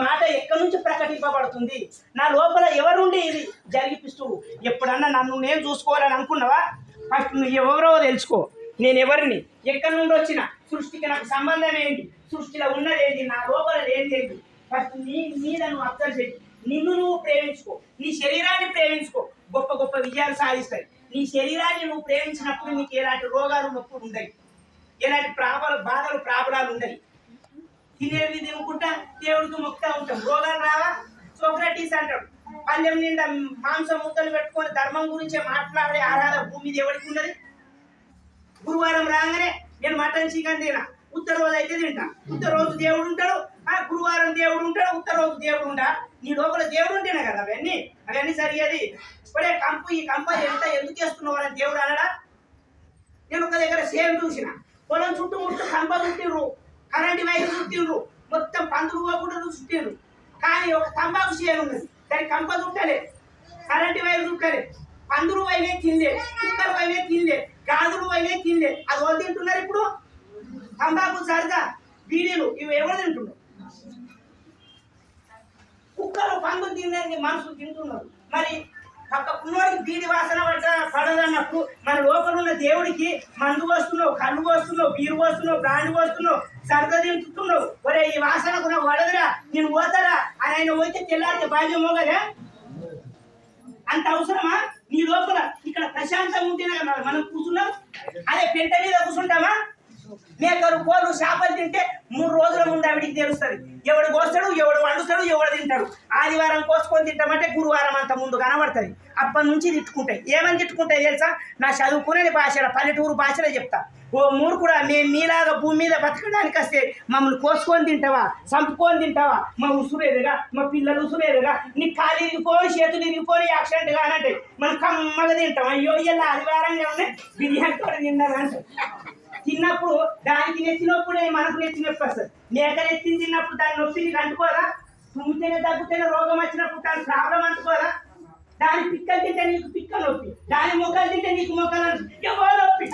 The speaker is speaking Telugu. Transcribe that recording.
మాట ఎక్కడి నుంచి ప్రకటింపబడుతుంది? నా లోపల ఎవరుండి ఇది జరిగిపిస్తుడు? ఎప్పుడన్నా నన్ను నేను చూసుకోవాలని అనుకున్నావా? ఫస్ట్ నువ్వు ఎవరో తెలుసుకో. నేను ఎవరిని, ఎక్కడి నుండి వచ్చిన, సృష్టికి నాకు సంబంధం ఏంటి, సృష్టిలో ఉన్నది ఏంటి, నా లోపల ఏంటి? ఫస్ట్ నీ మీద నువ్వు అబ్జర్వ్ చేయి. నిన్ను నువ్వు ప్రేమించుకో, నీ శరీరాన్ని ప్రేమించుకో. గొప్ప గొప్ప విజయాలు సాధిస్తాయి. నీ శరీరాన్ని నువ్వు ప్రేమించినప్పుడు నీకు ఎలాంటి రోగాలు నొప్పులు ఉండయి, ఎలాంటి బాధలు ప్రాబ్లాలు ఉండయి. తినేవి తినుకుంటా దేవుడికి మొక్కుతా ఉంటాం, రోగాలు రావా? సోక్రటీస్ అంటాడు, పల్లెం నిండా మాంసం ముద్దలు పెట్టుకొని ధర్మం గురించే మాట్లాడే ఆరాధన భూమి దేవుడికి ఉన్నది. గురువారం రాగానే నేను మటన్ చికెన్ తినా, ఉత్తర రోజు అయితే తింటా. ఉత్తర రోజు దేవుడు ఉంటాడు, గురువారం దేవుడు ఉంటాడు, ఉత్తర రోజు దేవుడు ఉంటా. నీ లోపల దేవుడు ఉంటేనే కదా అవన్నీ సరిగది. ఇప్పుడే ఈ కంప ఎందుకు వేస్తున్నావు అని దేవుడు అనడా? నేను ఒక దగ్గర సేమ్ చూసిన, పొలం చుట్టూ కంప చుట్టిండ్రు, కరెంటు వైరు చుట్టిండ్రు, మొత్తం పందులు పోకుండా చుట్టిండ్రు. కానీ ఒక తంబాకు చేను ఉన్నది, దాని కంప చుట్టలే, కరెంటు వైరు చుట్టలే, పందులు వైనే తినలే, కుక్కలు వైనే తినలే, గాజులు వైనే తినలే. అది వాళ్ళు తింటున్నారు ఇప్పుడు. తంబాకు, సరిగా బీడీలు ఇవి ఎవరు తింటున్నారు? కుక్కలు పందులు తినడానికి మనుషులు తింటున్నారు. మరి పక్కకున్నోడికి బీడి వాసన పడదన్నప్పుడు మన లోపల ఉన్న దేవుడికి మందు వస్తున్నావు, కళ్ళు వస్తున్నావు, బీరు వస్తున్నావు, బ్రాండ్ వస్తున్నావు, సరదా తింటున్నావు. ఒరే ఈ వాసనకు నాకు వడదురా, నేను పోతారా అని ఆయన పోతే తెల్లారితే బాధ్యం మోగలే. అంత అవసరమా? నీ లోపల ఇక్కడ ప్రశాంతంగా ఉంటేనే మనం కూర్చున్నాం. అదే పెంట మీద కూర్చుంటామా? మేకరు, కోళ్ళు, చేపలు తింటే 3 రోజుల ముందు ఆవిడికి తెలుస్తుంది ఎవడు కోస్తాడు, ఎవడు వండుతాడు, ఎవడు తింటాడు. ఆదివారం కోసుకొని తింటామంటే గురువారం అంత ముందు కనబడుతుంది. అప్పటి నుంచి తిట్టుకుంటాయి. ఏమని తిట్టుకుంటాయి తెలుసా? నా చదువుకునే భాషలో, పల్లెటూరు భాషలో చెప్తా. ఓ మూర్ఖుడా, మేము మీలాగా భూమి మీద బతకడానికి వస్తే మమ్మల్ని కోసుకొని తింటావా, చంపుకొని తింటావా? మా ఉసురేదిగా, మా పిల్లలు ఉసురేదిగా, నీ కాలు ఇరిగిపోయి చేతులు ఇరిగిపోయి యాక్సిడెంట్ కానంటే మనం కమ్మగా తింటాం. అయ్యో ఇలా ఆదివారంగా ఉన్నాయి బిర్యానీ కూడా తిన్నాను తిన్నప్పుడు దానికి నెచ్చినప్పుడు మనకు నెచ్చినప్పుడు వస్తుంది. మేక నెత్తిని తిన్నప్పుడు దాని నొప్పి నీకు అంటుకోదా? తుమ్మితేనే తగ్గుతేనే రోగం వచ్చినప్పుడు దాని ప్రాబ్లం అంటుకోదా? దాని పిక్కలు తింటే నీకు పిక్క నొప్పి, దాని మొక్కలు తింటే నీకు మొక్కలు ఎవరో నొప్పి.